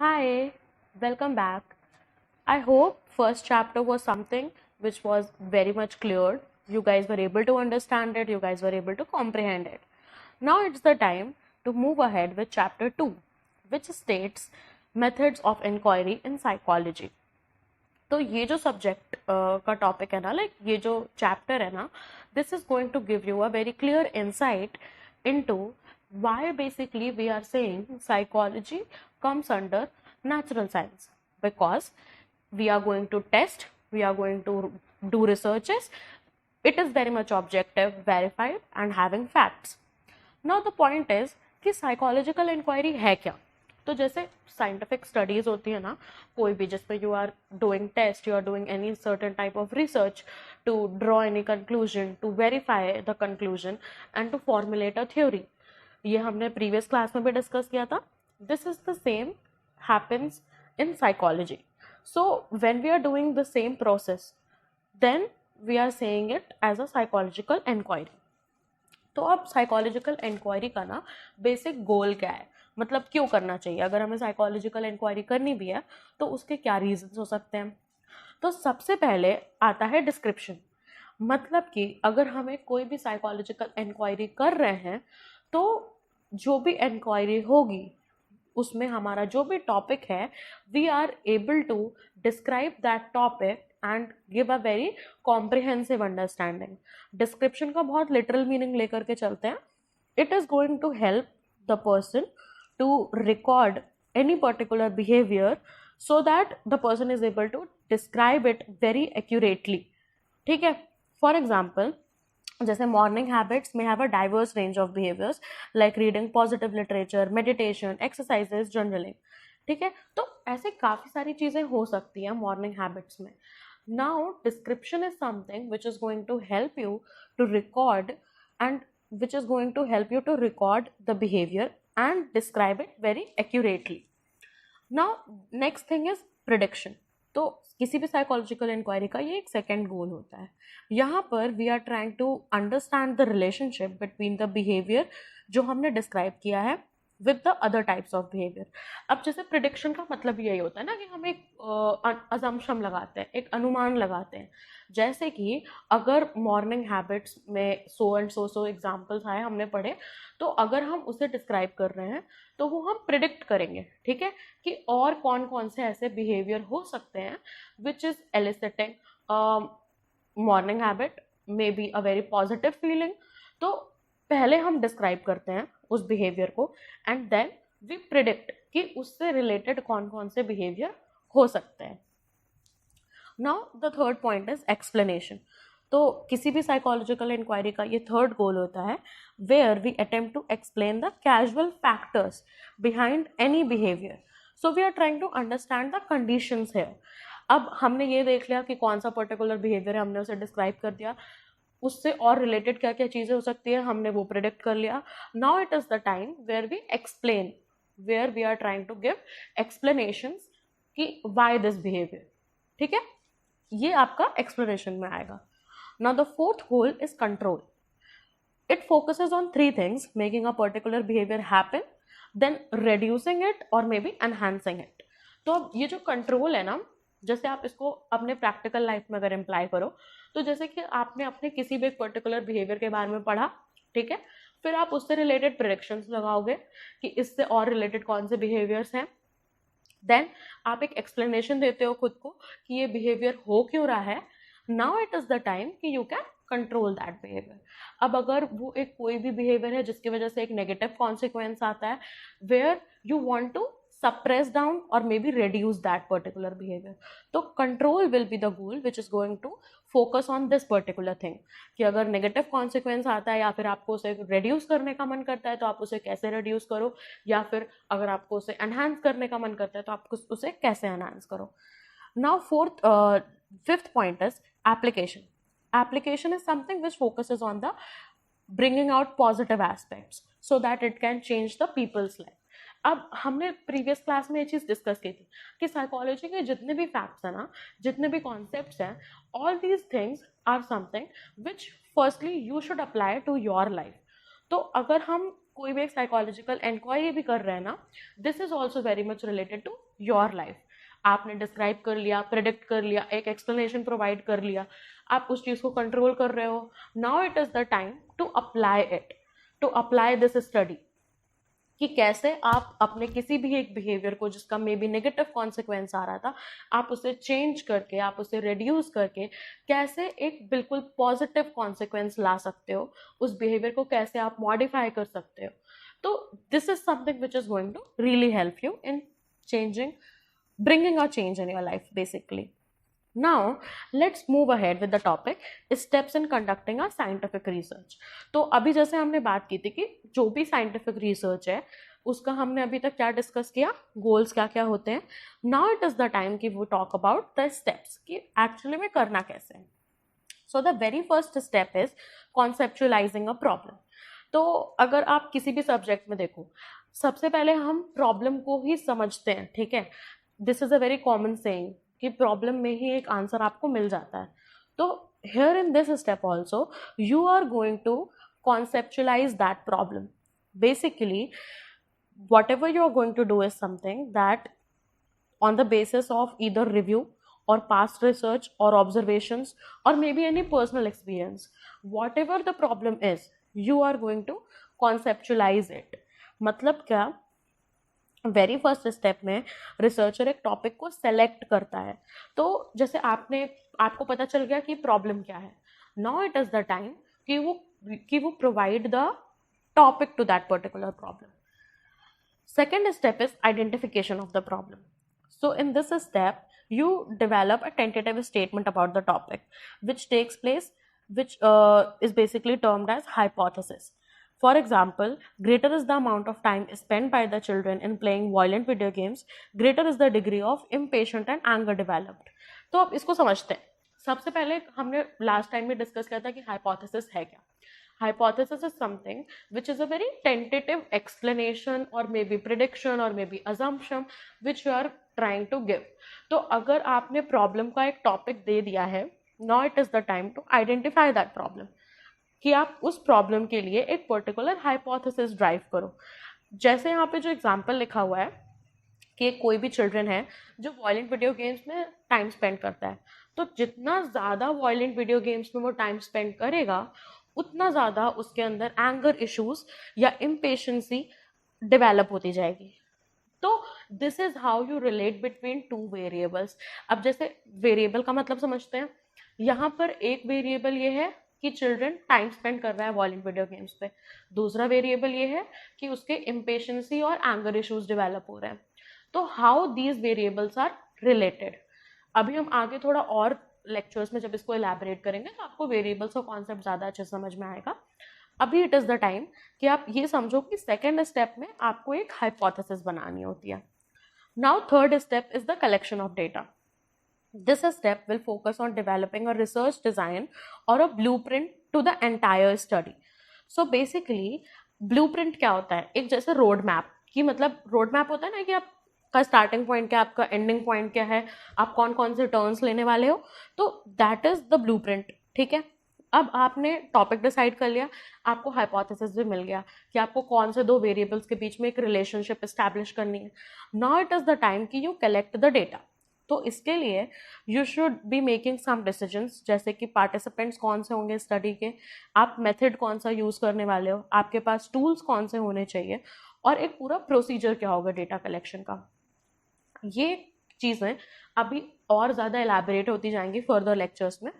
Hi, welcome back. I hope first chapter was something which was very much clear. You guys were able to understand it, you guys were able to comprehend it. Now it's the time to move ahead with chapter 2, which states methods of inquiry in psychology. तो ये जो subject का topic है ना, like ये जो chapter है ना, this is going to give you a very clear insight into why basically we are saying psychology comes under natural science, because we are going to test, we are going to do researches. It is very much objective, verified and having facts. Now the point is कि psychological inquiry है क्या. तो जैसे scientific studies होती है ना, कोई भी जिसमें you are doing test, you are doing any certain type of research to draw any conclusion, to verify the conclusion and to formulate a theory. ये हमने प्रीवियस क्लास में भी डिस्कस किया था. This is the same happens in psychology. So when we are doing the same process, then we are saying it as a psychological inquiry. तो अब psychological inquiry का ना बेसिक गोल क्या है, मतलब क्यों करना चाहिए, अगर हमें साइकोलॉजिकल इंक्वायरी करनी भी है तो उसके क्या रीजंस हो सकते हैं. तो सबसे पहले आता है डिस्क्रिप्शन. मतलब कि अगर हमें कोई भी साइकोलॉजिकल इंक्वायरी कर रहे हैं तो जो भी इंक्वायरी होगी उसमें हमारा जो भी टॉपिक है, we are able to describe that topic and give a very comprehensive understanding. Description का बहुत लिटरल मीनिंग लेकर के चलते हैं. It is going to help the person to record any particular behavior so that the person is able to describe it very accurately. ठीक है. For example, जैसे morning habits में have a diverse range of behaviours like reading positive literature, meditation, exercises, journaling. ठीक है. तो ऐसे काफ़ी सारी चीज़ें हो सकती हैं मॉर्निंग हैबिट्स में. Now description is something which is going to help you to record and which is going to help you to record the behavior and describe it very accurately. Now next thing is prediction. तो किसी भी psychological inquiry का ये एक second गोल होता है. यहाँ पर we are trying to understand the relationship between the behaviour जो हमने डिस्क्राइब किया है with the other types of behaviour. अब जैसे प्रिडिक्शन का मतलब यही होता है ना कि हम एक अजम्पशन लगाते हैं, एक अनुमान लगाते हैं. जैसे कि अगर मॉर्निंग हैबिट्स में सो एंड सो एग्जाम्पल्स आए, हमने पढ़े, तो अगर हम उसे डिस्क्राइब कर रहे हैं तो वो हम प्रिडिक्ट करेंगे. ठीक है. कि और कौन कौन से ऐसे बिहेवियर हो सकते हैं which is eliciting morning habit, may be a very positive feeling. तो पहले हम डिस्क्राइब करते हैं उस बिहेवियर को एंड देन वी प्रिडिक्ट कि उससे रिलेटेड कौन कौन से बिहेवियर हो सकते हैं. Now the third point is explanation. तो किसी भी साइकोलॉजिकल इंक्वायरी का ये थर्ड गोल होता है where we attempt to explain the casual factors behind any behaviour. So we are trying to understand the conditions here. अब हमने ये देख लिया कि कौन सा पर्टिकुलर बिहेवियर है, हमने उसे डिस्क्राइब कर दिया, उससे और रिलेटेड क्या क्या चीज़ें हो सकती है हमने वो प्रिडिक्ट कर लिया. Now it is the time where we explain, where we are trying to give explanations कि वाई दिस बिहेवियर. ठीक है. ये आपका एक्सप्लेनेशन में आएगा. Now the fourth goal is control. It focuses on three things: making a particular behaviour happen, then reducing it और may be enhancing it. तो अब ये जो कंट्रोल है ना, जैसे आप इसको अपने प्रैक्टिकल लाइफ में अगर अप्लाई करो, तो जैसे कि आपने अपने किसी भी पर्टिकुलर बिहेवियर के बारे में पढ़ा, ठीक है, फिर आप उससे रिलेटेड प्रेडिक्शंस लगाओगे कि इससे और रिलेटेड कौन से बिहेवियर्स हैं. देन आप एक एक्सप्लेनेशन देते हो खुद को कि ये बिहेवियर हो क्यों रहा है. Now it is the time कि you can control that behaviour. अब अगर वो एक कोई भी बिहेवियर है जिसकी वजह से एक नेगेटिव कॉन्सिक्वेंस आता है, where you want to suppress down or maybe reduce that particular behavior, तो control will be the goal which is going to focus on this particular thing. कि अगर negative consequence आता है या फिर आपको उसे reduce करने का मन करता है तो आप उसे कैसे reduce करो, या फिर अगर आपको उसे enhance करने का मन करता है तो आप उसे कैसे enhance करो. Now fifth point is application. Application is something which focuses on the bringing out positive aspects so that it can change the people's life. अब हमने प्रीवियस क्लास में ये चीज़ डिस्कस की थी कि साइकोलॉजी के जितने भी फैक्ट्स हैं ना, जितने भी कॉन्सेप्ट्स हैं, all these things are something which firstly you should apply to your life. तो अगर हम कोई भी एक साइकोलॉजिकल इंक्वायरी भी कर रहे हैं ना, this is also very much related to your life. आपने डिस्क्राइब कर लिया, प्रेडिक्ट कर लिया, एक एक्सप्लेनेशन प्रोवाइड कर लिया, आप उस चीज को कंट्रोल कर रहे हो. Now it is the time to apply it, to apply this study, कि कैसे आप अपने किसी भी एक बिहेवियर को जिसका मे बी नेगेटिव कॉन्सिक्वेंस आ रहा था, आप उसे चेंज करके, आप उसे रिड्यूस करके कैसे एक बिल्कुल पॉजिटिव कॉन्सिक्वेंस ला सकते हो, उस बिहेवियर को कैसे आप मॉडिफाई कर सकते हो. तो this is something which is going to really help you in changing, bringing a change in your life basically. Now let's move ahead with the topic steps in conducting a scientific research. तो अभी जैसे हमने बात की थी कि जो भी साइंटिफिक रिसर्च है उसका हमने अभी तक क्या डिस्कस किया, गोल्स क्या क्या होते हैं. Now it is the time कि वो टॉक अबाउट द स्टेप्स कि एक्चुअली में करना कैसे है. So the very first step is conceptualising a problem. तो अगर आप किसी भी सब्जेक्ट में देखो, सबसे पहले हम प्रॉब्लम को ही समझते हैं, ठीक है. This is a very common saying कि प्रॉब्लम में ही एक आंसर आपको मिल जाता है. तो here in this step also you are going to conceptualize that problem. Basically, whatever you are going to do is something that on the basis of either review or past research or observations or maybe any personal experience, whatever the problem is, you are going to conceptualize it. मतलब क्या, very first step में researcher एक topic को select करता है. तो जैसे आपको पता चल गया कि प्रॉब्लम क्या है. Now it is the time कि वो provide the topic to that particular problem. Second step is identification of the problem. So in this step you develop a tentative statement about the topic which takes place, which is basically termed as hypothesis. For example, greater is the amount of time spent by the children in playing violent video games, greater is the degree of impatience and anger developed. तो अब इसको समझते हैं. सबसे पहले हमने last time में discuss किया था कि हाइपोथेसिस है क्या. Hypothesis is something which is a very tentative explanation or maybe prediction or maybe assumption which you are trying to give. तो अगर आपने प्रॉब्लम का एक टॉपिक दे दिया है, now it is the time to identify that problem, कि आप उस प्रॉब्लम के लिए एक पर्टिकुलर हाइपोथेसिस ड्राइव करो. जैसे यहाँ पे जो एग्जाम्पल लिखा हुआ है कि कोई भी चिल्ड्रन है जो वायलेंट वीडियो गेम्स में टाइम स्पेंड करता है, तो जितना ज़्यादा वायलेंट वीडियो गेम्स में वो टाइम स्पेंड करेगा उतना ज़्यादा उसके अंदर एंगर इश्यूज या इम्पेशेंसी डेवलप होती जाएगी. तो this is how you relate between two variables. अब जैसे वेरिएबल का मतलब समझते हैं. यहाँ पर एक वेरिएबल ये है कि चिल्ड्रन टाइम स्पेंड कर रहा है वायलेंट वीडियो गेम्स पे. दूसरा वेरिएबल ये है कि उसके इम्पेशेंसी और एंगर इश्यूज डेवलप हो रहे हैं. तो how these variables are related, अभी हम आगे थोड़ा और लेक्चर्स में जब इसको एलैबोरेट करेंगे तो आपको वेरिएबल्स का कॉन्सेप्ट ज़्यादा अच्छे समझ में आएगा. अभी इट इज़ द टाइम कि आप ये समझो कि सेकेंड स्टेप में आपको एक हाइपोथेसिस बनानी होती है. Now third step is the collection of data. This step will focus on developing a research design और a blueprint to the entire study. So basically blueprint क्या होता है, एक जैसे रोड मैप की, मतलब रोड मैप होता है ना कि आप का स्टार्टिंग पॉइंट क्या, आपका एंडिंग पॉइंट क्या है, आप कौन कौन से टर्न्स लेने वाले हो, तो दैट इज द ब्लूप्रिंट. ठीक है. अब आपने टॉपिक डिसाइड कर लिया, आपको हाइपोथेसिस भी मिल गया कि आपको कौन से दो वेरिएबल्स के बीच में एक रिलेशनशिप एस्टैब्लिश करनी है. Now it is the time कि यू कलेक्ट द डेटा. तो इसके लिए you should be making some decisions, जैसे कि पार्टिसिपेंट्स कौन से होंगे स्टडी के, आप मेथड कौन सा यूज़ करने वाले हो, आपके पास टूल्स कौन से होने चाहिए, और एक पूरा प्रोसीजर क्या होगा डेटा कलेक्शन का. ये चीज़ें अभी और ज़्यादा एलैबोरेट होती जाएंगी फर्दर लेक्चर्स में.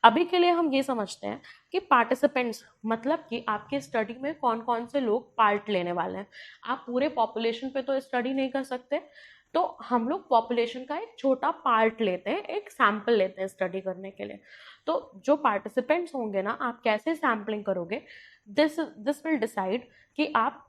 अभी के लिए हम ये समझते हैं कि पार्टिसिपेंट्स मतलब कि आपके स्टडी में कौन कौन से लोग पार्ट लेने वाले हैं. आप पूरे पॉपुलेशन पे तो स्टडी नहीं कर सकते, तो हम लोग पॉपुलेशन का एक छोटा पार्ट लेते हैं, एक सैम्पल लेते हैं स्टडी करने के लिए. तो जो पार्टिसिपेंट्स होंगे ना, आप कैसे सैम्पलिंग करोगे, दिस विल डिसाइड कि आप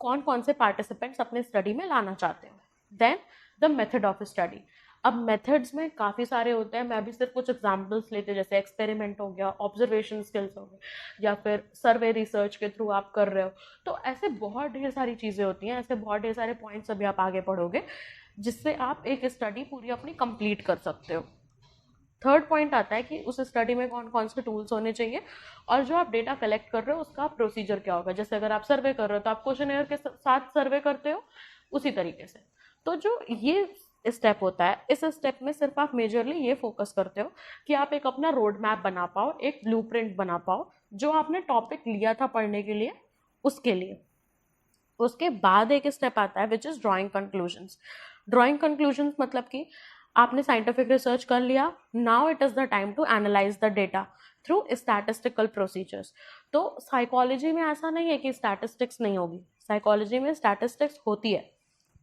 कौन कौन से पार्टिसिपेंट्स अपने स्टडी में लाना चाहते हो. Then the method of study. अब मेथड्स में काफ़ी सारे होते हैं, मैं अभी सिर्फ कुछ एग्जांपल्स लेते हैं, जैसे एक्सपेरिमेंट हो गया, ऑब्जर्वेशन स्किल्स हो गए, या फिर सर्वे रिसर्च के थ्रू आप कर रहे हो. तो ऐसे बहुत ढेर सारी चीज़ें होती हैं, ऐसे बहुत ढेर सारे पॉइंट्स अभी आप आगे पढ़ोगे जिससे आप एक स्टडी पूरी अपनी कंप्लीट कर सकते हो. थर्ड पॉइंट आता है कि उस स्टडी में कौन कौन से टूल्स होने चाहिए, और जो आप डेटा कलेक्ट कर रहे हो उसका प्रोसीजर क्या होगा। जैसे अगर आप सर्वे कर रहे हो तो आप क्वेश्चनेयर के साथ सर्वे करते हो, उसी तरीके से। तो जो ये स्टेप होता है, इस स्टेप में सिर्फ आप मेजरली ये फोकस करते हो कि आप एक अपना रोड मैप बना पाओ, एक ब्लूप्रिंट बना पाओ जो आपने टॉपिक लिया था पढ़ने के लिए, उसके लिए। उसके बाद एक स्टेप आता है which is drawing conclusions. Drawing conclusions मतलब कि आपने साइंटिफिक रिसर्च कर लिया, now it is the time to analyse the data through statistical procedures. तो साइकोलॉजी में ऐसा नहीं है कि स्टैटिस्टिक्स नहीं होगी, साइकोलॉजी में स्टैटिस्टिक्स होती है,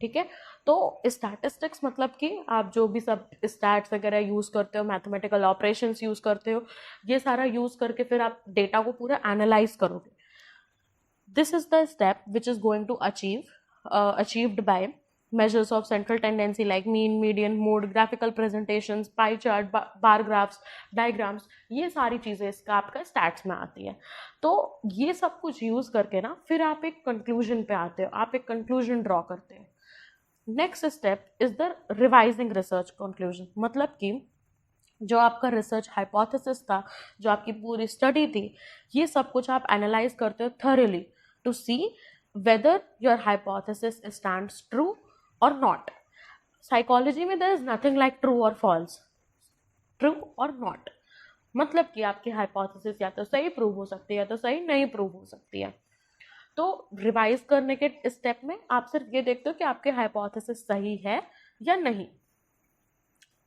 ठीक है। तो स्टैटिस्टिक्स मतलब कि आप जो भी सब स्टैट्स वगैरह यूज करते हो, मैथमेटिकल ऑपरेशंस यूज करते हो, ये सारा यूज करके फिर आप डेटा को पूरा एनालाइज करोगे। This is the step which is going to achieved by measures of central tendency like mean, median, mode, graphical presentations, pie chart, bar graphs, diagrams। ये सारी चीजें इसका आपका स्टैट्स में आती है। तो ये सब कुछ यूज करके ना फिर आप एक कंक्लूजन पे आते हो, आप एक कंक्लूजन ड्रॉ करते हो। Next step is the revising research conclusion. मतलब कि जो आपका रिसर्च हाइपोथेसिस था, जो आपकी पूरी स्टडी थी, ये सब कुछ आप एनालाइज करते हो thoroughly to see whether your hypothesis stands true और नॉट। साइकोलॉजी में there is nothing like true और फॉल्स, ट्रू और नॉट मतलब कि आपकी हाइपोथेसिस या तो सही प्रूव हो सकती है या तो सही नहीं प्रूव हो सकती है। तो रिवाइज करने के स्टेप में आप सिर्फ ये देखते हो कि आपके हाइपोथेसिस सही है या नहीं।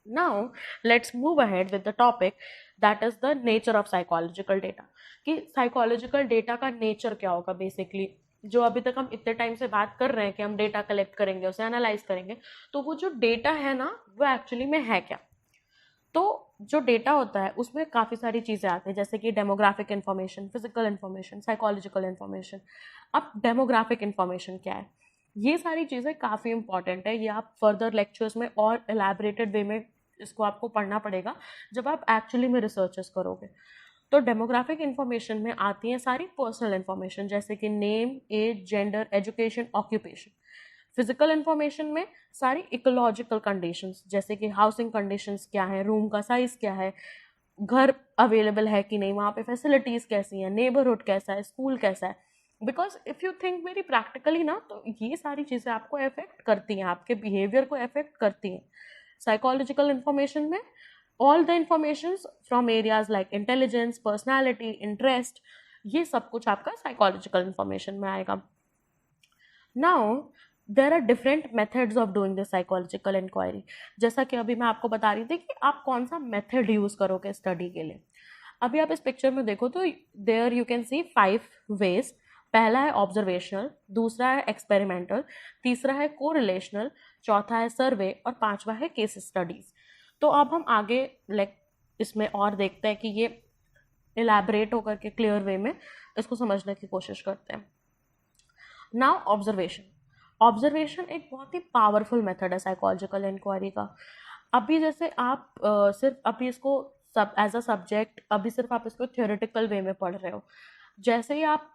Now let's move ahead with the topic that is the nature of psychological data। कि psychological data का nature क्या होगा basically। जो अभी तक हम इतने टाइम से बात कर रहे हैं कि हम डेटा कलेक्ट करेंगे, उसे एनालाइज करेंगे, तो वो जो डेटा है ना वो एक्चुअली में है क्या। तो जो डेटा होता है उसमें काफ़ी सारी चीज़ें आती हैं, जैसे कि demographic information, physical information, psychological information. अब डेमोग्राफिक इन्फॉर्मेशन क्या है, ये सारी चीज़ें काफ़ी इंपॉर्टेंट है। ये आप फर्दर लेक्चर्स में और एलैबोरेटेड वे में इसको आपको पढ़ना पड़ेगा जब आप एक्चुअली में रिसर्चेस करोगे। तो डेमोग्राफिक इन्फॉर्मेशन में आती हैं सारी पर्सनल इन्फॉर्मेशन, जैसे कि name, age, gender, education, occupation. Physical information में सारी इकोलॉजिकल कंडीशंस, जैसे कि हाउसिंग कंडीशंस क्या है, रूम का साइज क्या है, घर अवेलेबल है कि नहीं, वहाँ पे फैसिलिटीज़ कैसी हैं, नेबरहुड कैसा है, स्कूल कैसा है। Because if you think very practically ना, तो ये सारी चीज़ें आपको अफेक्ट करती हैं, आपके बिहेवियर को अफेक्ट करती हैं। साइकोलॉजिकल इन्फॉर्मेशन में all the informations from areas like intelligence, personality, interest, ये सब कुछ आपका साइकोलॉजिकल इन्फॉर्मेशन में आएगा। Now there are different methods of doing the psychological inquiry. जैसा कि अभी मैं आपको बता रही थी कि आप कौन सा मेथड यूज करोगे स्टडी के लिए। अभी आप इस पिक्चर में देखो तो there you can see 5 ways. पहला है ऑब्जर्वेशनल, दूसरा है एक्सपेरिमेंटल, तीसरा है कोरिलेशनल, चौथा है सर्वे और पांचवा है केस स्टडीज। तो अब हम आगे इसमें और देखते हैं कि ये इलैबोरेट होकर के क्लियर वे में इसको समझने की कोशिश करते हैं। नाउ ऑब्जर्वेशन एक बहुत ही पावरफुल मेथड है साइकोलॉजिकल इंक्वायरी का। अभी जैसे आप सिर्फ अभी इसको सब एज अ सब्जेक्ट अभी सिर्फ आप इसको थ्योरेटिकल वे में पढ़ रहे हो। जैसे ही आप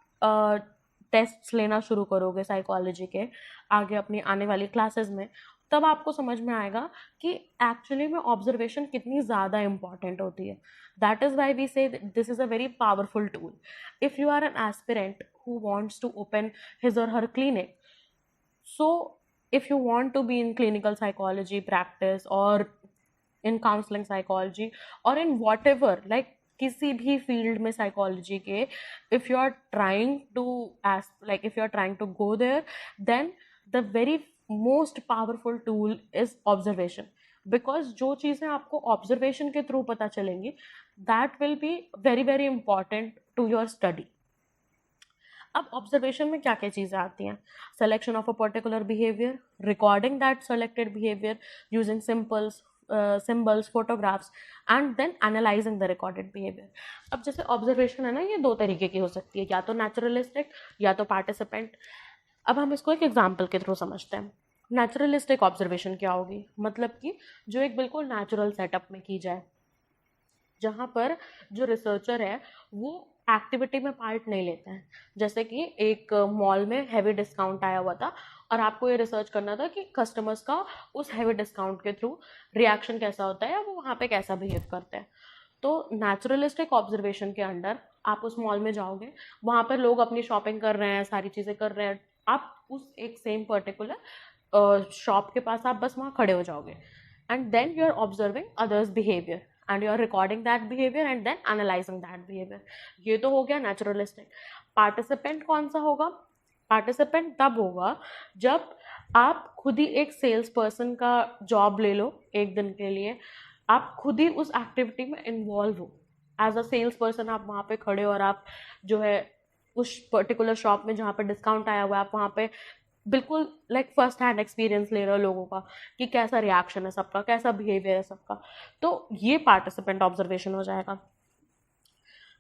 टेस्ट्स लेना शुरू करोगे साइकोलॉजी के आगे अपनी आने वाली क्लासेस में, तब आपको समझ में आएगा कि एक्चुअली में ऑब्जर्वेशन कितनी ज़्यादा इंपॉर्टेंट होती है। That is why we say this is a very powerful tool. If you are an aspirant who wants to open his or her clinic, so if you want to be in clinical psychology practice or in counseling psychology or in whatever like किसी भी field में psychology के, if you are trying to if you are trying to go there, then the very most powerful tool is observation, because जो चीज़ें आपको observation के through पता चलेंगी that will be very very important to your study। अब observation में क्या क्या चीज़ें आती हैं, selection of a particular behaviour, recording that selected behaviour using symbols, photographs and then analysing the recorded behaviour. अब जैसे ऑब्जर्वेशन है ना, ये 2 तरीके की हो सकती है, या तो नेचुरलिस्टिक या तो पार्टिसिपेंट। अब हम इसको एक एग्जाम्पल के थ्रू समझते हैं। नेचुरलिस्टिक ऑब्जर्वेशन क्या होगी, मतलब कि जो एक बिल्कुल नेचुरल सेटअप में की जाए, जहाँ पर जो रिसर्चर है वो एक्टिविटी में पार्ट नहीं लेते हैं। जैसे कि एक मॉल में हैवी डिस्काउंट आया हुआ था और आपको ये रिसर्च करना था कि कस्टमर्स का उस हैवी डिस्काउंट के थ्रू रिएक्शन कैसा होता है या वो वहाँ पे कैसा बिहेव करते हैं। तो नेचुरलिस्टिक ऑब्जर्वेशन के अंडर आप उस मॉल में जाओगे, वहाँ पर लोग अपनी शॉपिंग कर रहे हैं, सारी चीज़ें कर रहे हैं, आप उस एक सेम पर्टिकुलर शॉप के पास आप बस वहाँ खड़े हो जाओगे and then you are observing others behaviour and you are recording that behaviour and then analysing that behaviour. ये तो हो गया नेचुरलिस्टिक। पार्टिसिपेंट कौन सा होगा? पार्टिसिपेंट तब होगा जब आप खुद ही एक सेल्स पर्सन का जॉब ले लो एक दिन के लिए, आप खुद ही उस एक्टिविटी में इन्वॉल्व हो। एज अ सेल्स पर्सन आप वहाँ पे खड़े हो और आप जो है उस पर्टिकुलर शॉप में जहाँ पे डिस्काउंट आया हुआ है आप वहाँ पे बिल्कुल लाइक फर्स्ट हैंड एक्सपीरियंस ले रहे हो लोगों का कि कैसा रिएक्शन है सबका, कैसा बिहेवियर है सबका। तो ये पार्टिसिपेंट ऑब्जर्वेशन हो जाएगा।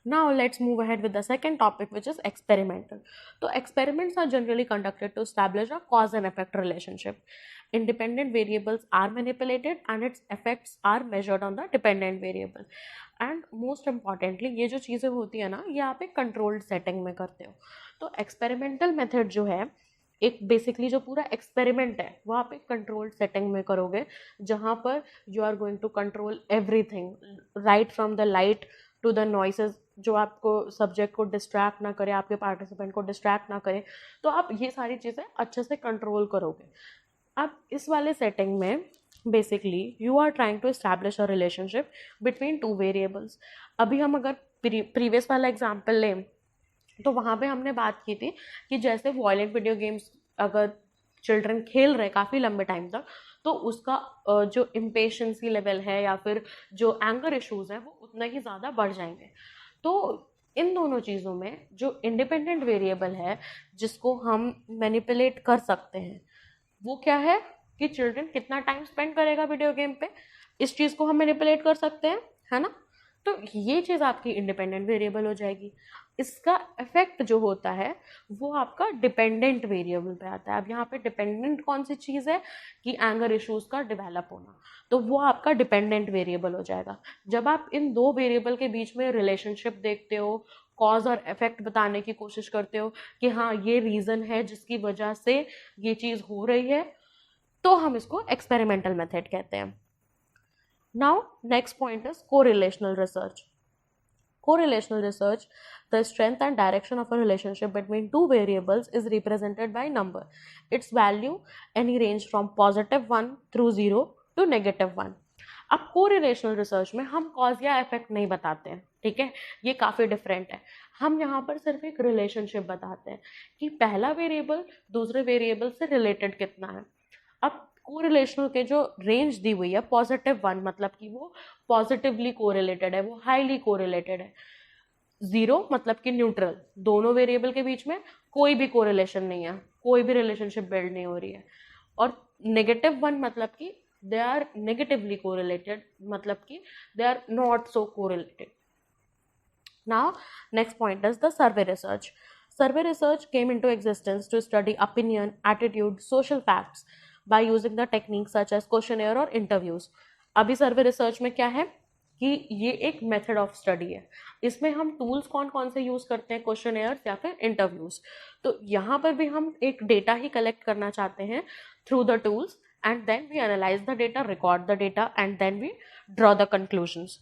Now let's move ahead with the second topic, which is experimental. So experiments are generally conducted to establish a cause and effect relationship. Independent variables are manipulated and its effects are measured on the dependent variable. And most importantly, ये जो चीज़ें होती है ना, ये आप एक controlled setting में करते हो। तो experimental method जो है, एक बेसिकली जो पूरा एक्सपेरिमेंट है वो आप एक कंट्रोल्ड सेटिंग में करोगे, जहाँ पर you are going to control everything, right from the light to the noises, जो आपको सब्जेक्ट को डिस्ट्रैक्ट ना करे, आपके पार्टिसिपेंट को डिस्ट्रैक्ट ना करे। तो आप ये सारी चीज़ें अच्छे से कंट्रोल करोगे। अब इस वाले सेटिंग में basically you are trying to establish a relationship between two variables. अभी हम अगर प्रीवियस वाला एग्जाम्पल लें तो वहाँ पे हमने बात की थी कि जैसे वॉयलेंट वीडियो गेम्स अगर चिल्ड्रन खेल रहे काफ़ी लंबे टाइम तक, तो उसका जो इम्पेशेंसी लेवल है या फिर जो एंगर इश्यूज हैं वो उतना ही ज़्यादा बढ़ जाएंगे। तो इन दोनों चीज़ों में जो इंडिपेंडेंट वेरिएबल है जिसको हम मैनिपुलेट कर सकते हैं वो क्या है कि चिल्ड्रन कितना टाइम स्पेंड करेगा वीडियो गेम पे, इस चीज़ को हम मैनिपुलेट कर सकते हैं, है ना। तो ये चीज़ आपकी इंडिपेंडेंट वेरिएबल हो जाएगी। इसका इफेक्ट जो होता है वो आपका डिपेंडेंट वेरिएबल पे आता है। अब यहाँ पे डिपेंडेंट कौन सी चीज़ है कि एंगर इश्यूज का डेवलप होना, तो वो आपका डिपेंडेंट वेरिएबल हो जाएगा। जब आप इन दो वेरिएबल के बीच में रिलेशनशिप देखते हो, कॉज और इफेक्ट बताने की कोशिश करते हो कि हाँ ये रीज़न है जिसकी वजह से ये चीज़ हो रही है, तो हम इसको एक्सपेरिमेंटल मेथड कहते हैं। Now, next point is correlational research. Correlational research, the strength and direction of a relationship between two variables is represented by number. Its value any range from +1 through 0 to -1. अब correlational research में हम cause या effect नहीं बताते हैं, ठीक है, ये काफ़ी डिफरेंट है। हम यहाँ पर सिर्फ एक रिलेशनशिप बताते हैं कि पहला वेरिएबल दूसरे वेरिएबल से रिलेटेड कितना है। अब कोरिलेशनल के जो रेंज दी हुई है +1 मतलब कि वो पॉजिटिवली कोरिलेटेड है, वो हाईली कोरिलेटेड है। 0 मतलब कि न्यूट्रल, दोनों वेरिएबल के बीच में कोई भी कोरिलेशन नहीं है, कोई भी रिलेशनशिप बिल्ड नहीं हो रही है। और -1 मतलब कि दे आर नेगेटिवली कोरिलेटेड, मतलब कि they are not so correlated. Now, next point is the survey research. Survey research came into existence to study opinion, attitude, social facts by using the techniques such as questionnaire और interviews. अभी सर्वे research में क्या है कि ये एक method of study है। इसमें हम टूल्स कौन कौन से यूज़ करते हैं, क्वेश्चनेयर्स या फिर इंटरव्यूज। तो यहाँ पर भी हम एक डेटा ही कलेक्ट करना चाहते हैं through the tools, and then we analyse the data, record the data, and then we draw the conclusions.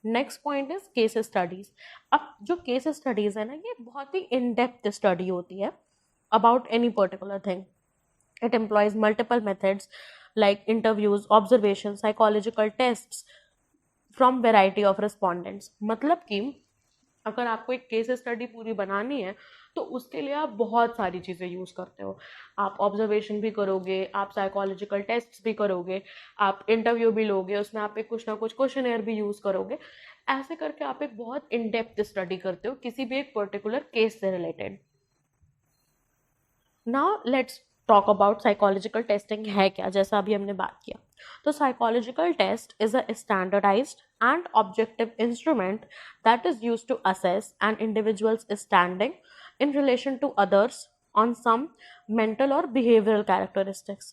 Next point is case studies. अब जो केस स्टडीज है ना, ये बहुत ही इन डेप्थ स्टडी होती है about any particular thing. It employees multiple methods like interviews, observation, psychological tests from variety of respondents. मतलब कि अगर आपको एक केस स्टडी पूरी बनानी है तो उसके लिए आप बहुत सारी चीज़ें यूज़ करते हो। आप ऑब्जर्वेशन भी करोगे, आप साइकोलॉजिकल टेस्ट्स भी करोगे, आप इंटरव्यू भी लोगे, उसमें आप एक कुछ ना कुछ क्वेश्चनेयर भी यूज़ करोगे। ऐसे करके आप एक बहुत इन डेप्थ स्टडी करते हो किसी भी एक पर्टिकुलर केस से रिलेटेड। Now let's talk about psychological testing है क्या, जैसा अभी हमने बात किया। तो psychological test is a standardised and objective instrument that is used to assess an individual's standing in relation to others on some mental और behavioral characteristics।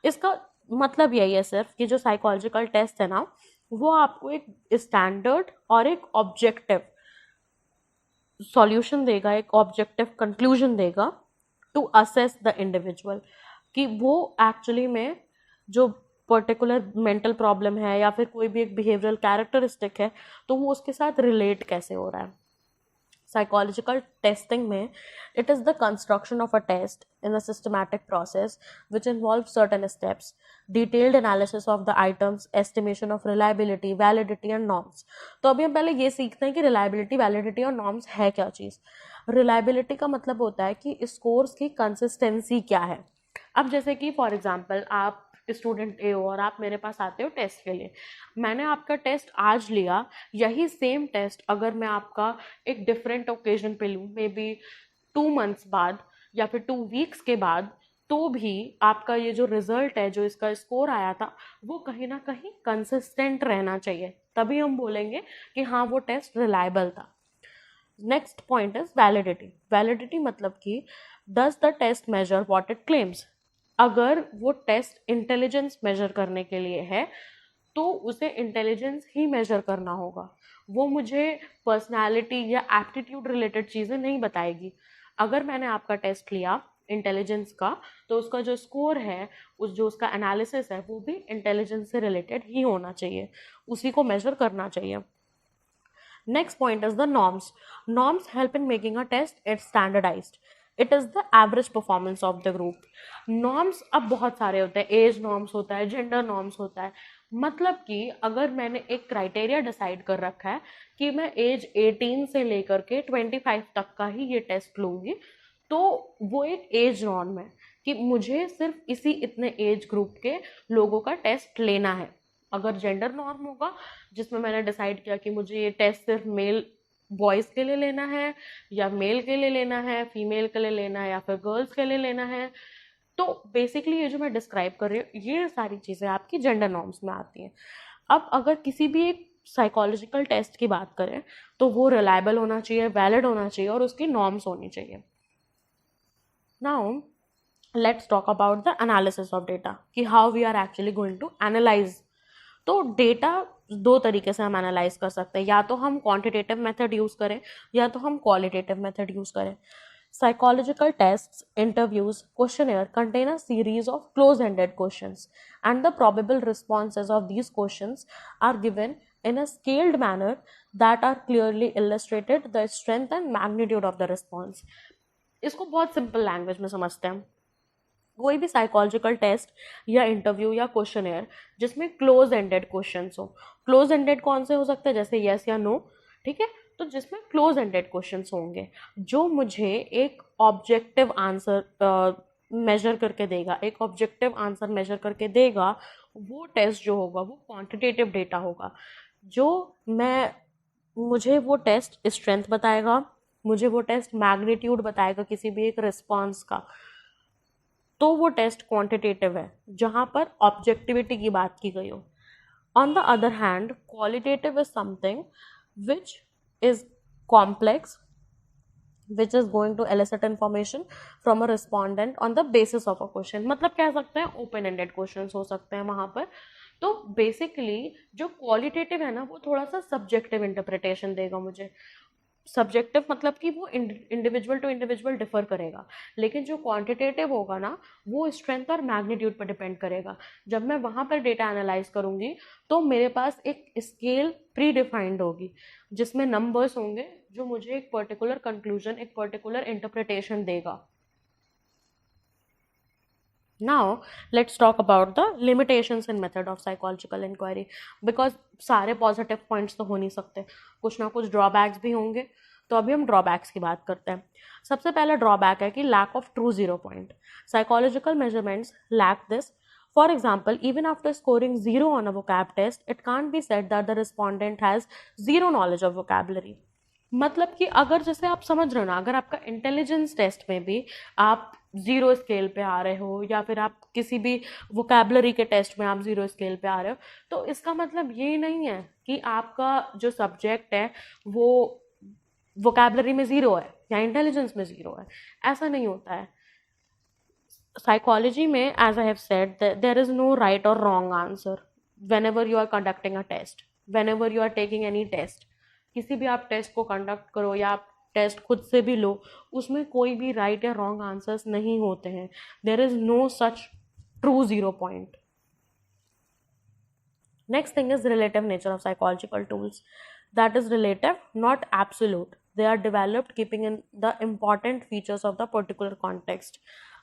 इसका मतलब यही है सिर्फ कि जो साइकोलॉजिकल टेस्ट है ना, वो आपको एक स्टैंडर्ड और एक ऑब्जेक्टिव सॉल्यूशन देगा, एक ऑब्जेक्टिव कंक्लूजन देगा टू असेस द इंडिविजुअल कि वो एक्चुअली में जो पर्टिकुलर मेंटल प्रॉब्लम है या फिर कोई भी एक बिहेवियरल कैरेक्टरिस्टिक है तो वो उसके साथ रिलेट कैसे हो रहा है. Psychological testing में it is the construction of a test in a systematic process which involves certain steps, detailed analysis of the items, estimation of reliability, validity and norms. तो अभी हम पहले ये सीखते हैं कि reliability, validity और norms है क्या चीज़. Reliability का मतलब होता है कि स्कोर्स की कंसिस्टेंसी क्या है. अब जैसे कि फॉर एग्जाम्पल आप स्टूडेंट ए हो और आप मेरे पास आते हो टेस्ट के लिए. मैंने आपका टेस्ट आज लिया, यही सेम टेस्ट अगर मैं आपका एक डिफरेंट ओकेजन पे लूँ, मे बी 2 मंथ्स बाद या फिर 2 वीक्स के बाद, तो भी आपका ये जो रिजल्ट है, जो इसका स्कोर आया था, वो कहीं ना कहीं कंसिस्टेंट रहना चाहिए. तभी हम बोलेंगे कि हाँ वो टेस्ट रिलायबल था. Next point is validity. Validity मतलब कि does the test measure what it claims. अगर वो टेस्ट इंटेलिजेंस मेजर करने के लिए है तो उसे इंटेलिजेंस ही मेजर करना होगा. वो मुझे पर्सनालिटी या एप्टीट्यूड रिलेटेड चीज़ें नहीं बताएगी. अगर मैंने आपका टेस्ट लिया इंटेलिजेंस का तो उसका जो स्कोर है, जो उसका एनालिसिस है, वो भी इंटेलिजेंस से रिलेटेड ही होना चाहिए, उसी को मेजर करना चाहिए. Next point is the norms. Norms help in making a test it standardized. It is the average performance of the group. Norms अब बहुत सारे होते हैं. एज नॉर्म्स होता है, जेंडर नॉर्म्स होता है. मतलब कि अगर मैंने एक क्राइटेरिया डिसाइड कर रखा है कि मैं एज 18 से लेकर के 25 तक का ही ये टेस्ट लूँगी, तो वो एक एज नॉर्म है कि मुझे सिर्फ इसी इतने एज ग्रुप के लोगों का टेस्ट लेना है. अगर जेंडर नॉर्म होगा जिसमें मैंने डिसाइड किया कि मुझे ये टेस्ट सिर्फ मेल बॉयज़ के लिए लेना है या मेल के लिए लेना है, फीमेल के लिए लेना है या फिर गर्ल्स के लिए लेना है, तो बेसिकली ये जो मैं डिस्क्राइब कर रही हूँ ये सारी चीज़ें आपकी जेंडर नॉर्म्स में आती हैं. अब अगर किसी भी एक साइकोलॉजिकल टेस्ट की बात करें तो वो रिलायबल होना चाहिए, वैलिड होना चाहिए और उसकी नॉर्म्स होनी चाहिए. Now let's talk about the analysis of data कि how we are actually going to analyse. तो डेटा दो तरीके से हम एनालाइज कर सकते हैं. या तो हम क्वांटिटेटिव मेथड यूज़ करें या तो हम क्वालिटेटिव मेथड यूज़ करें. Psychological tests, interviews, questionnaire contain a series of close-ended questions, and the probable responses of these questions are given in a scaled manner that are clearly illustrated the strength and magnitude of the response. इसको बहुत simple language में समझते हैं. कोई भी psychological test या interview या questionnaire जिसमें क्लोज एंडेड क्वेश्चंस हो. क्लोज एंडेड कौन से हो सकते हैं, जैसे यस या नो, ठीक है. तो जिसमें क्लोज एंडेड क्वेश्चंस होंगे जो मुझे एक ऑब्जेक्टिव आंसर मेजर करके देगा, एक ऑब्जेक्टिव आंसर मेजर करके देगा, वो टेस्ट जो होगा वो क्वांटिटेटिव डेटा होगा. जो मैं मुझे वो टेस्ट स्ट्रेंथ बताएगा, मुझे वो टेस्ट मैग्नीट्यूड बताएगा किसी भी एक रिस्पॉन्स का, तो वो टेस्ट क्वांटिटेटिव है जहाँ पर ऑब्जेक्टिविटी की बात की गई हो. On the other hand qualitative is something which is complex, which is going to elicit information from a respondent on the basis of a question. मतलब कह सकते हैं ओपन एंडेड क्वेश्चंस हो सकते हैं वहाँ पर. तो बेसिकली जो क्वालिटेटिव है ना वो थोड़ा सा सब्जेक्टिव इंटरप्रिटेशन देगा मुझे. सब्जेक्टिव मतलब कि वो इंडिविजुअल टू इंडिविजुअल डिफर करेगा, लेकिन जो क्वांटिटेटिव होगा ना वो स्ट्रेंथ और मैग्नीट्यूड पर डिपेंड करेगा. जब मैं वहाँ पर डेटा एनालाइज करूँगी तो मेरे पास एक स्केल प्री डिफाइंड होगी जिसमें नंबर्स होंगे जो मुझे एक पर्टिकुलर कंक्लूजन, एक पर्टिकुलर इंटरप्रिटेशन देगा. Now let's talk about the limitations in method of psychological inquiry, because सारे पॉजिटिव पॉइंट्स तो हो नहीं सकते, कुछ ना कुछ ड्रॉबैक्स भी होंगे. तो अभी हम ड्रॉबैक्स की बात करते हैं. सबसे पहला ड्रॉबैक है कि lack of true zero point. Psychological measurements lack this. For example, even after scoring 0 on a vocab test, it can't be said that the respondent has zero knowledge of vocabulary. मतलब कि अगर जैसे आप समझ रहे हो ना, अगर आपका इंटेलिजेंस टेस्ट में भी आप 0 स्केल पे आ रहे हो या फिर आप किसी भी वोकैबलरी के टेस्ट में आप 0 स्केल पे आ रहे हो, तो इसका मतलब ये नहीं है कि आपका जो सब्जेक्ट है वो वोकैबलरी में 0 है या इंटेलिजेंस में 0 है. ऐसा नहीं होता है. साइकोलॉजी में, as I have said, there is no right और wrong answer whenever you are conducting a test, whenever you are taking any test. किसी भी आप टेस्ट को कंडक्ट करो या आप टेस्ट खुद से भी लो, उसमें कोई भी राइट या रॉन्ग आंसर्स नहीं होते हैं. There is no such true 0 point. Next thing is relative nature of psychological tools. That is relative, not absolute. They are developed keeping in the important features of the particular context.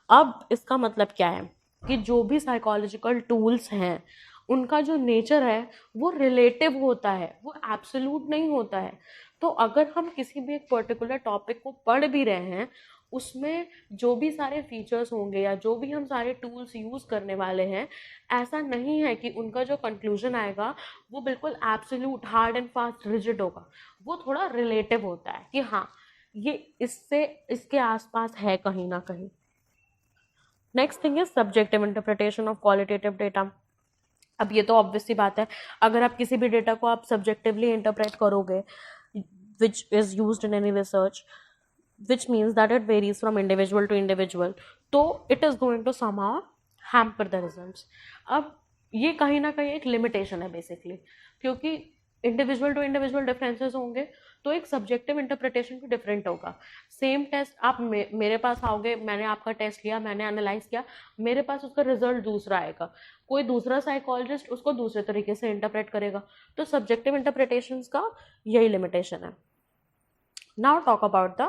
अब इसका मतलब क्या है कि जो भी psychological tools हैं उनका जो नेचर है वो रिलेटिव होता है, वो एब्सोल्यूट नहीं होता है. तो अगर हम किसी भी एक पर्टिकुलर टॉपिक को पढ़ भी रहे हैं, उसमें जो भी सारे फीचर्स होंगे या जो भी हम सारे टूल्स यूज़ करने वाले हैं, ऐसा नहीं है कि उनका जो कंक्लूजन आएगा वो बिल्कुल absolute hard and fast rigid होगा. वो थोड़ा रिलेटिव होता है कि हाँ ये इससे इसके आसपास है कहीं ना कहीं. Next thing is subjective interpretation of qualitative data. अब ये तो ऑब्वियस सी बात है, अगर आप किसी भी डेटा को आप सब्जेक्टिवली इंटरप्रेट करोगे which is used in any research, which means that it varies from individual to individual, तो it is going to somehow hamper the results. अब ये कहीं ना कहीं एक लिमिटेशन है बेसिकली, क्योंकि इंडिविजुअल टू इंडिविजुअल डिफरेंसेस होंगे तो एक सब्जेक्टिव इंटरप्रिटेशन भी डिफरेंट होगा. सेम टेस्ट आप मेरे पास आओगे, मैंने आपका टेस्ट लिया, मैंने एनालाइज किया, मेरे पास उसका रिजल्ट दूसरा आएगा, कोई दूसरा साइकोलॉजिस्ट उसको दूसरे तरीके से इंटरप्रेट करेगा. तो सब्जेक्टिव इंटरप्रिटेशन का यही लिमिटेशन है. Now talk about the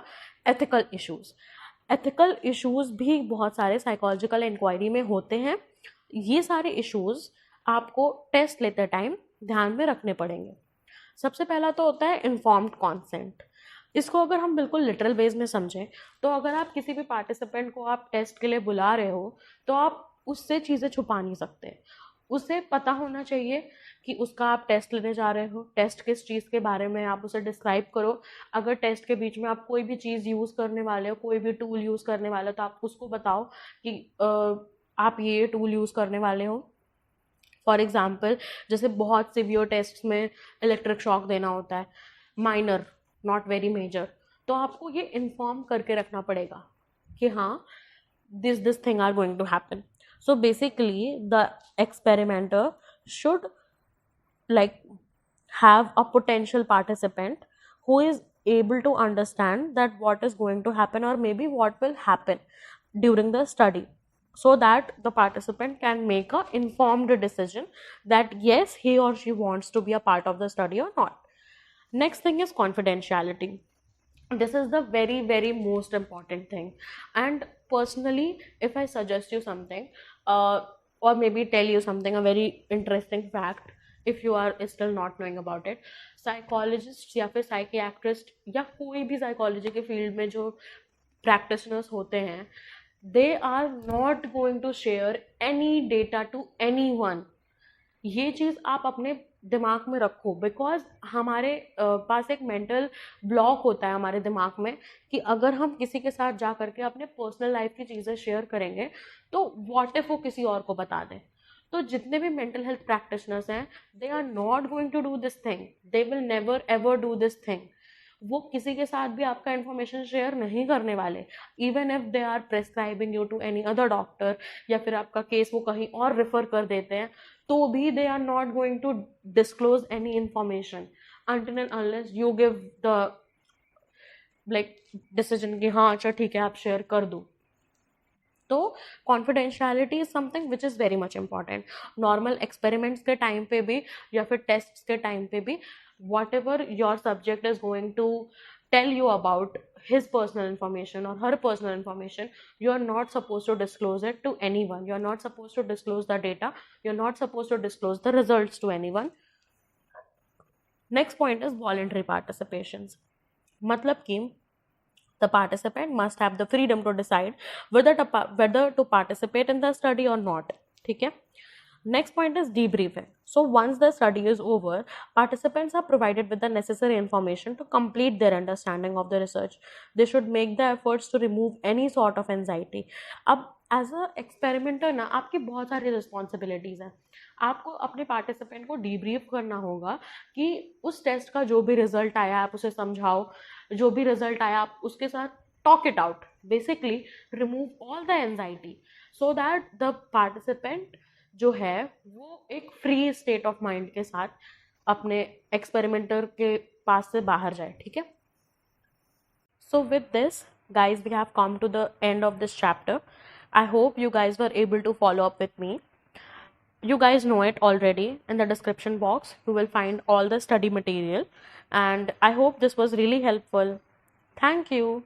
ethical issues. Ethical issues भी बहुत सारे साइकोलॉजिकल इंक्वायरी में होते हैं. ये सारे इश्यूज आपको टेस्ट लेते टाइम ध्यान में रखने पड़ेंगे. सबसे पहला तो होता है इन्फॉर्म्ड कॉन्सेंट. इसको अगर हम बिल्कुल लिटरल वेज में समझें तो अगर आप किसी भी पार्टिसिपेंट को आप टेस्ट के लिए बुला रहे हो तो आप उससे चीज़ें छुपा नहीं सकते. उसे पता होना चाहिए कि उसका आप टेस्ट लेने जा रहे हो, टेस्ट किस चीज़ के बारे में आप उसे डिस्क्राइब करो. अगर टेस्ट के बीच में आप कोई भी चीज़ यूज़ करने वाले हो, कोई भी टूल यूज़ करने वाले हो, तो आप उसको बताओ कि आप ये टूल यूज़ करने वाले हो. फॉर एग्जाम्पल जैसे बहुत सिवियर टेस्ट में इलेक्ट्रिक शॉक देना होता है, माइनर नॉट वेरी मेजर, तो आपको ये इन्फॉर्म करके रखना पड़ेगा कि हाँ this thing are going to happen. So basically the experimenter should like have a potential participant who is able to understand that what is going to happen or maybe what will happen during the study, so that the participant can make a informed decision that yes he or she wants to be a part of the study or not. Next thing is confidentiality. This is the very most important thing, and personally if I suggest you something or maybe tell you something, a very interesting fact, if you are still not knowing about it, psychologists या फिर psychiatrist या कोई भी psychology के field में जो practitioners होते हैं, they are not going to share any data to anyone. ये चीज़ आप अपने दिमाग में रखो, बिकॉज हमारे पास एक मेंटल ब्लॉक होता है हमारे दिमाग में कि अगर हम किसी के साथ जा करके अपने पर्सनल लाइफ की चीज़ें शेयर करेंगे तो व्हाट इफ वो किसी और को बता दें. तो जितने भी मेंटल हेल्थ प्रैक्टिशनर्स हैं, they are not going to do this thing, they will never ever do this thing. वो किसी के साथ भी आपका इन्फॉर्मेशन शेयर नहीं करने वाले, even if they are prescribing you to any other doctor, या फिर आपका केस वो कहीं और रेफर कर देते हैं, तो भी they are not going to disclose any information until and unless you give the like decision कि हाँ अच्छा ठीक है आप शेयर कर दो. तो confidentiality is something which is very much important. Normal experiments के टाइम पे भी या फिर tests के टाइम पे भी, whatever your subject is going to tell you about his personal information or her personal information, you are not supposed to disclose it to anyone. You are not supposed to disclose the data. You are not supposed to disclose the results to anyone. Next point is voluntary participations. मतलब कि the participant must have the freedom to decide whether to participate in the study or not. ठीक है. Next point is debriefing. So once the study is over, participants are provided with the necessary information to complete their understanding of the research. They should make the efforts to remove any sort of anxiety. अब as a experimenter ना आपकी बहुत सारी responsibilities हैं. आपको अपने participant को debrief करना होगा कि उस टेस्ट का जो भी रिजल्ट आया आप उसे समझाओ, जो भी रिजल्ट आया आप उसके साथ talk it out, basically remove all the anxiety, so that the participant जो है वो एक फ्री स्टेट ऑफ माइंड के साथ अपने एक्सपेरिमेंटर के पास से बाहर जाए. ठीक है. So with this, guys, we have come to the end of this chapter. I hope you guys were able to follow up with me. You guys know it already. In the description box you will find all the study material, and I hope this was really helpful. Thank you.